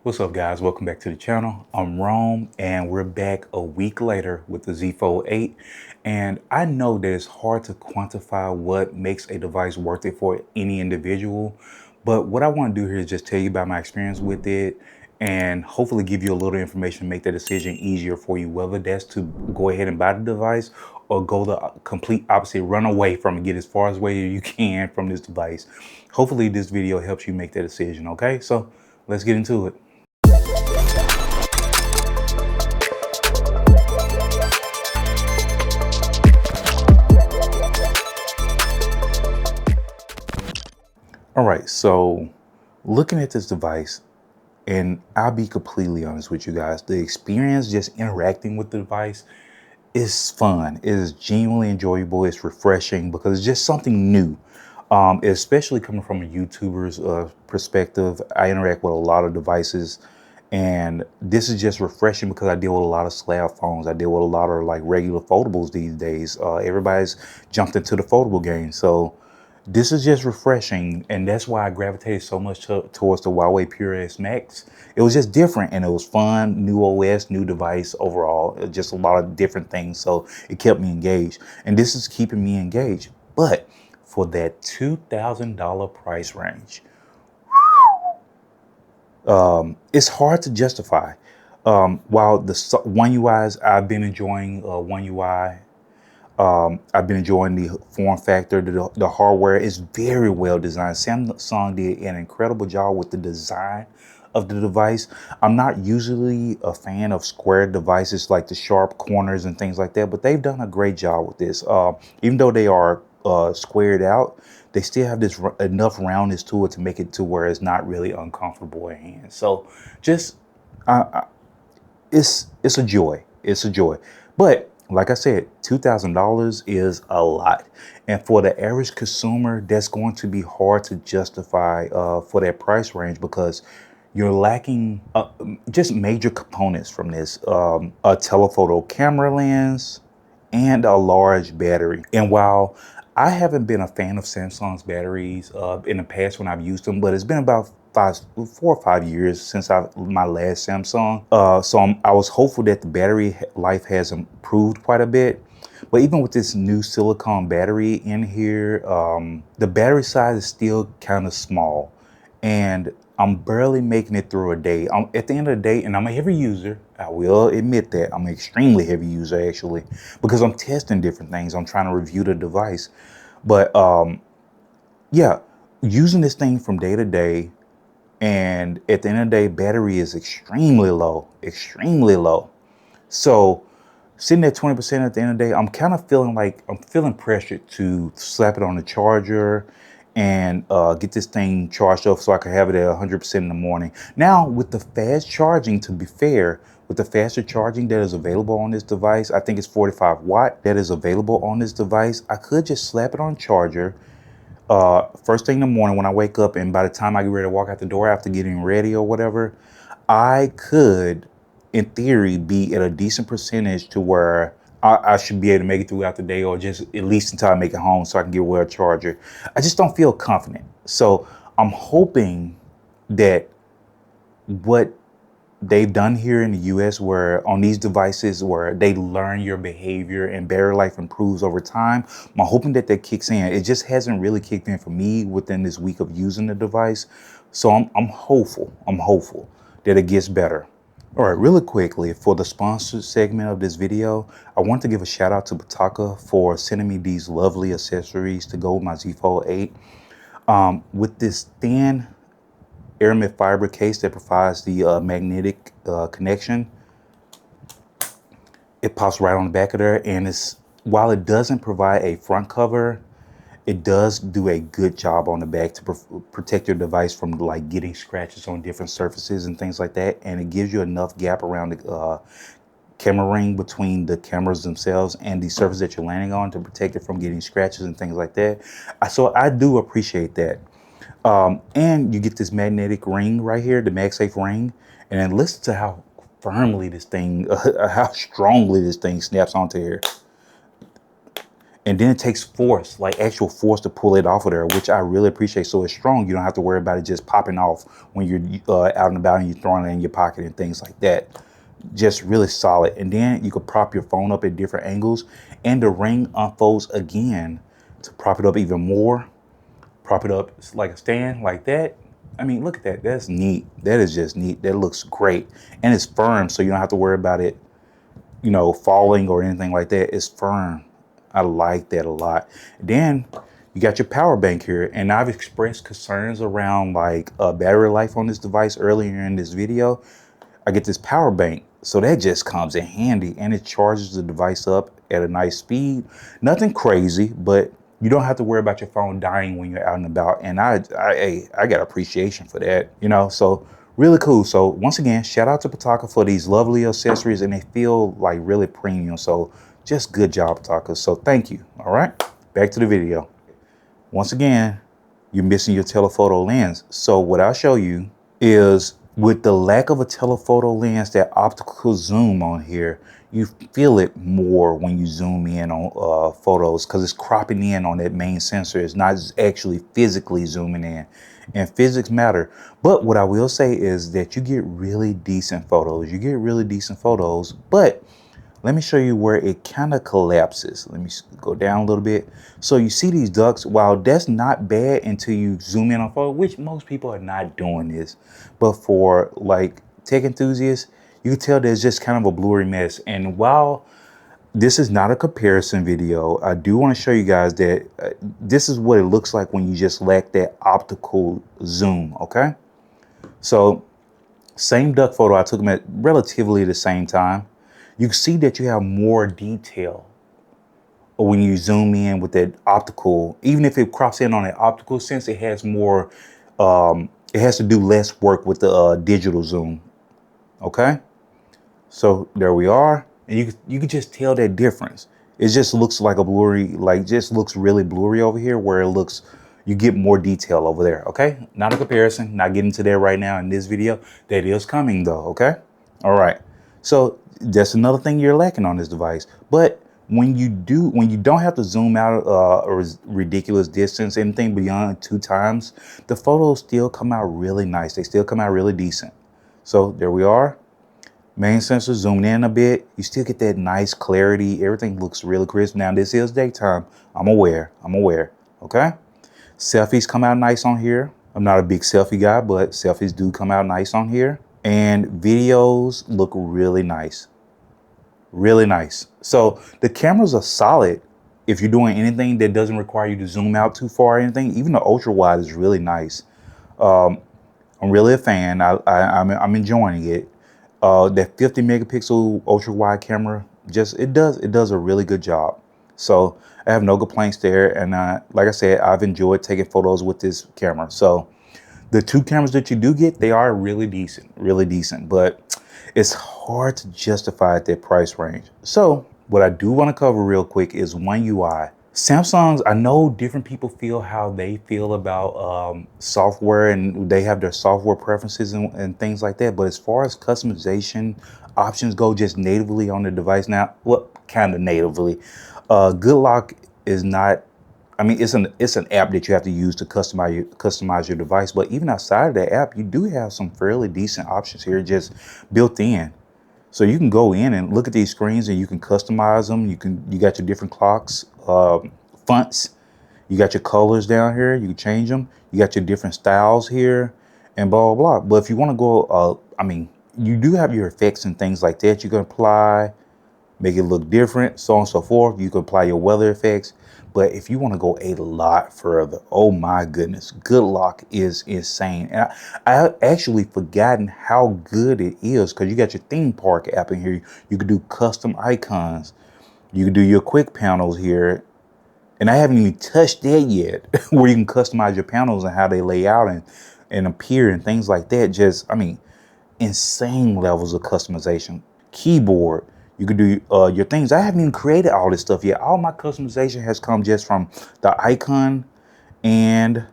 What's up, guys? Welcome back to the channel. I'm Rome, and we're back a week later with the Fold8. And I know that it's hard to quantify what makes a device worth it for any individual, but what I want to do here is just tell you about my experience with it and hopefully give you a little information to make that decision easier for you, whether that's to go ahead and buy the device or go the complete opposite, run away from it, get as far away as you can from this device. Hopefully this video helps you make that decision, okay? So let's get into it. All right, so looking at this device, and I'll be completely honest with you guys, the experience just interacting with the device is fun. It is genuinely enjoyable. It's refreshing because it's just something new. Especially coming from a YouTuber's perspective, I interact with a lot of devices, and this is just refreshing because I deal with a lot of slab phones. I deal with a lot of like regular foldables these days. Everybody's jumped into the foldable game, so this is just refreshing, and that's why I gravitated so much towards the Huawei Pure S Max. It was just different, and it was fun. New OS, new device overall, just a lot of different things, so it kept me engaged, and this is keeping me engaged. But for that $2,000 price range, it's hard to justify. While the OneUIs, I've been enjoying OneUI. I've been enjoying the form factor. The hardware is very well designed. Samsung did an incredible job with the design of the device. I'm not usually a fan of square devices like the sharp corners and things like that, but they've done a great job with this. Even though they are squared out, they still have this enough roundness to it to make it to where it's not really uncomfortable in hands. So just, it's a joy. It's a joy. But like I said, $2,000 is a lot. And for the average consumer, that's going to be hard to justify for that price range because you're lacking just major components from this. A telephoto camera lens and a large battery. And while I haven't been a fan of Samsung's batteries in the past when I've used them, but it's been about 4 or 5 years since my last Samsung. I was hopeful that the battery life has improved quite a bit. But even with this new silicone battery in here, the battery size is still kind of small, and I'm barely making it through a day. At the end of the day, and I'm a heavy user, I will admit that. I'm an extremely heavy user actually, because I'm testing different things. I'm trying to review the device. But yeah, using this thing from day to day, and at the end of the day, battery is extremely low, extremely low. So sitting at 20% at the end of the day, I'm kind of feeling like I'm feeling pressured to slap it on the charger and get this thing charged up so I can have it at 100% in the morning. Now, with the fast charging, to be fair, with the faster charging that is available on this device, I think it's 45 watt that is available on this device. I could just slap it on charger first thing in the morning when I wake up, and by the time I get ready to walk out the door after getting ready or whatever, I could, in theory, be at a decent percentage to where I should be able to make it throughout the day, or just at least until I make it home so I can get a charger. I just don't feel confident. So I'm hoping that what they've done here in the US, where on these devices where they learn your behavior and battery life improves over time, I'm hoping that that kicks in. It just hasn't really kicked in for me within this week of using the device. So I'm hopeful. I'm hopeful that it gets better. All right, really quickly, for the sponsored segment of this video, I want to give a shout out to Pitaka for sending me these lovely accessories to go with my Fold8. With this thin aramid fiber case that provides the magnetic connection, it pops right on the back of there, and while it doesn't provide a front cover, it does do a good job on the back to protect your device from like getting scratches on different surfaces and things like that, and it gives you enough gap around the camera ring between the cameras themselves and the surface that you're landing on to protect it from getting scratches and things like that. So I do appreciate that. And you get this magnetic ring right here, the MagSafe ring, and then listen to how firmly this thing, how strongly this thing snaps onto here. And then it takes force, like actual force, to pull it off of there, which I really appreciate. So it's strong. You don't have to worry about it just popping off when you're out and about and you're throwing it in your pocket and things like that. Just really solid. And then you can prop your phone up at different angles, and the ring unfolds again to prop it up even more. Prop it up like a stand like that. I mean, look at that. That's neat. That is just neat. That looks great. And it's firm, so you don't have to worry about it, you know, falling or anything like that. It's firm. I like that a lot. Then you got your power bank here, and I've expressed concerns around like battery life on this device earlier in this video. I get this power bank, so that just comes in handy, and it charges the device up at a nice speed. Nothing crazy, but you don't have to worry about your phone dying when you're out and about. And I got appreciation for that, you know, so really cool. So once again, shout out to Pitaka for these lovely accessories, and they feel like really premium. So just good job, Pitaka. So thank you. All right, back to the video. Once again, you're missing your telephoto lens. So what I'll show you is, with the lack of a telephoto lens, that optical zoom on here, you feel it more when you zoom in on photos, because it's cropping in on that main sensor. It's not actually physically zooming in, and physics matter. But what I will say is that you get really decent photos. You get really decent photos, but let me show you where it kind of collapses. Let me go down a little bit. So you see these ducks. While that's not bad until you zoom in on photo, which most people are not doing this. But for like tech enthusiasts, you can tell there's just kind of a blurry mess. And while this is not a comparison video, I do want to show you guys that this is what it looks like when you just lack that optical zoom, okay? So same duck photo, I took them at relatively the same time. You can see that you have more detail when you zoom in with that optical. Even if it crops in on an optical sense, it has more, it has to do less work with the digital zoom. Okay, so there we are, and you can just tell that difference. It just looks like a blurry, like just looks really blurry over here, where it looks, you get more detail over there. Okay, not a comparison, not getting to that right now in this video. That is coming though. Okay, all right. So that's another thing you're lacking on this device. But when you don't have to zoom out a ridiculous distance, anything beyond 2 times, the photos still come out really nice. They still come out really decent. So there we are. Main sensor zoomed in a bit. You still get that nice clarity. Everything looks really crisp. Now this is daytime. I'm aware. Okay. Selfies come out nice on here. I'm not a big selfie guy, but selfies do come out nice on here. And videos look really nice. Really nice. So the cameras are solid if you're doing anything that doesn't require you to zoom out too far or anything. Even the ultra wide is really nice. I'm really a fan. I'm enjoying it. That 50 megapixel ultra wide camera, it does a really good job. So I have no complaints there. And like I said, I've enjoyed taking photos with this camera. So the 2 cameras that you do get, they are really decent, but it's hard to justify at that price range. So what I do want to cover real quick is OneUI. Samsung's, I know different people feel how they feel about software, and they have their software preferences and things like that. But as far as customization options go, just natively on the device now, well, kind of natively, Good Lock is not, I mean, it's an app that you have to use to customize your device. But even outside of that app, you do have some fairly decent options here just built in. So you can go in and look at these screens, and you can customize them. You got your different clocks, fonts. You got your colors down here. You can change them. You got your different styles here, and blah blah blah. But if you want to go, I mean, you do have your effects and things like that you can apply, make it look different, so on and so forth. You can apply your weather effects. But if you want to go a lot further, oh my goodness, Good Lock is insane. And I actually forgotten how good it is, because you got your theme park app in here. You can do custom icons. You can do your quick panels here. And I haven't even touched that yet, where you can customize your panels and how they lay out and appear and things like that. Just, I mean, insane levels of customization. Keyboard. You can do your things. I haven't even created all this stuff yet. All my customization has come just from the icon and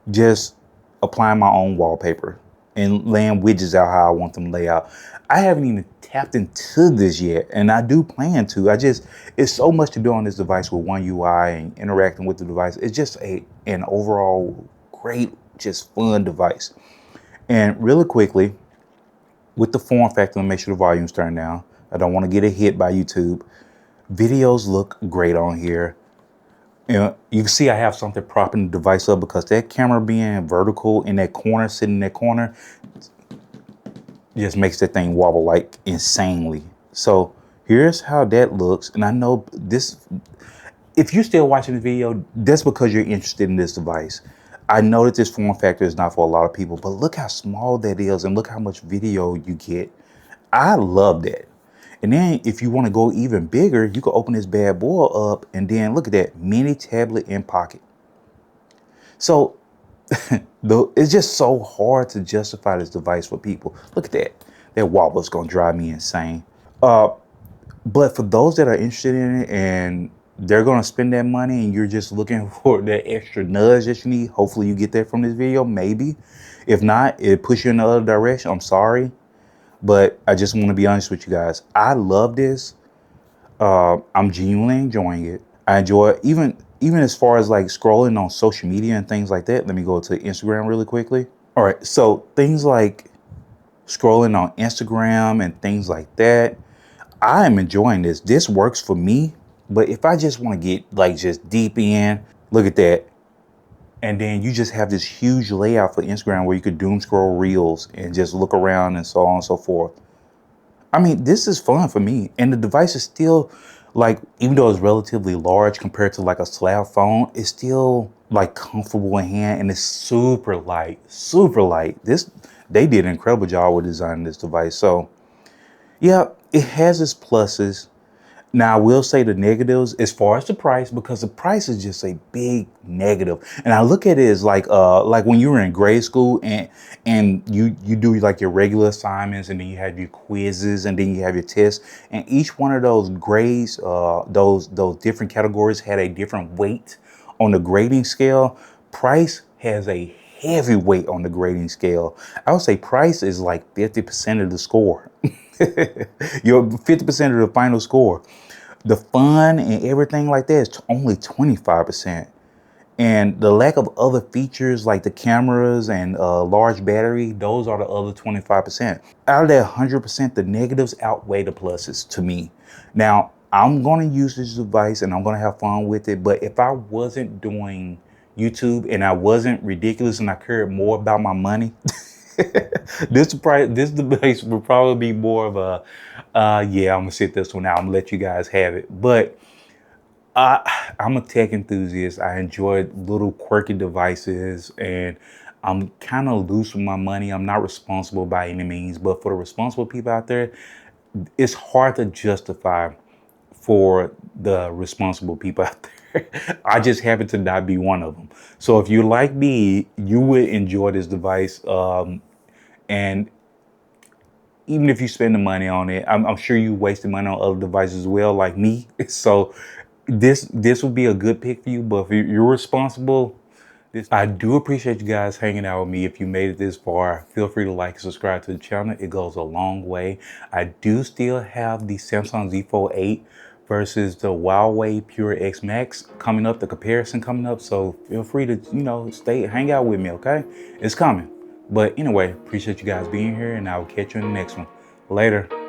just applying my own wallpaper. and laying widgets out how I want them to lay out. I haven't even tapped into this yet, and I do plan to. It's so much to do on this device with OneUI and interacting with the device. It's just an overall great, just fun device. And really quickly, with the form factor, make sure the volume's turned down. I don't want to get a hit by YouTube. Videos look great on here. You can see I have something propping the device up because that camera being vertical in that corner, sitting in that corner, just makes that thing wobble like insanely. So here's how that looks. And I know this, if you're still watching the video, that's because you're interested in this device. I know that this form factor is not for a lot of people, but look how small that is and look how much video you get. I love that. And then if you want to go even bigger, you can open this bad boy up and then look at that mini tablet in pocket. So it's just so hard to justify this device for people. Look at that. That wobble is going to drive me insane. But for those that are interested in it and they're going to spend that money and you're just looking for that extra nudge that you need, hopefully you get that from this video, maybe. If not, it push you in the other direction. I'm sorry. But I just want to be honest with you guys. I love this. I'm genuinely enjoying it. I enjoy it even as far as like scrolling on social media and things like that. Let me go to Instagram really quickly. All right. So things like scrolling on Instagram and things like that. I am enjoying this. This works for me. But if I just want to get like just deep in, look at that. And then you just have this huge layout for Instagram where you could doom scroll reels and just look around and so on and so forth. I mean, this is fun for me. And the device is still like, even though it's relatively large compared to like a slab phone, it's still like comfortable in hand and it's super light, super light. They did an incredible job with designing this device. So yeah, it has its pluses. Now, I will say the negatives as far as the price, because the price is just a big negative. And I look at it as like when you were in grade school and you do like your regular assignments and then you have your quizzes and then you have your tests. And each one of those grades, those different categories had a different weight on the grading scale. Price has a heavy weight on the grading scale. I would say price is like 50% of the score. You're 50% of the final score. The fun and everything like that is only 25%. And the lack of other features like the cameras and large battery, those are the other 25%. Out of that 100%, the negatives outweigh the pluses to me. Now, I'm going to use this device and I'm going to have fun with it. But if I wasn't doing YouTube and I wasn't ridiculous and I cared more about my money, this device would probably be more of a, yeah, I'm gonna sit this one out. I'm gonna let you guys have it. But I'm a tech enthusiast. I enjoy little quirky devices and I'm kind of loose with my money. I'm not responsible by any means, but for the responsible people out there, it's hard to justify for the responsible people out there. I just happen to not be one of them. So if you like me, you would enjoy this device. And even if you spend the money on it, I'm sure you wasted money on other devices as well, like me. So this would be a good pick for you. But if you're responsible, I do appreciate you guys hanging out with me. If you made it this far, feel free to like and subscribe to the channel. It goes a long way. I do still have the Samsung Z Fold 8 versus the Huawei Pure X Max coming up, the comparison coming up. So feel free to, hang out with me, okay? It's coming. But anyway, appreciate you guys being here and I will catch you in the next one. Later.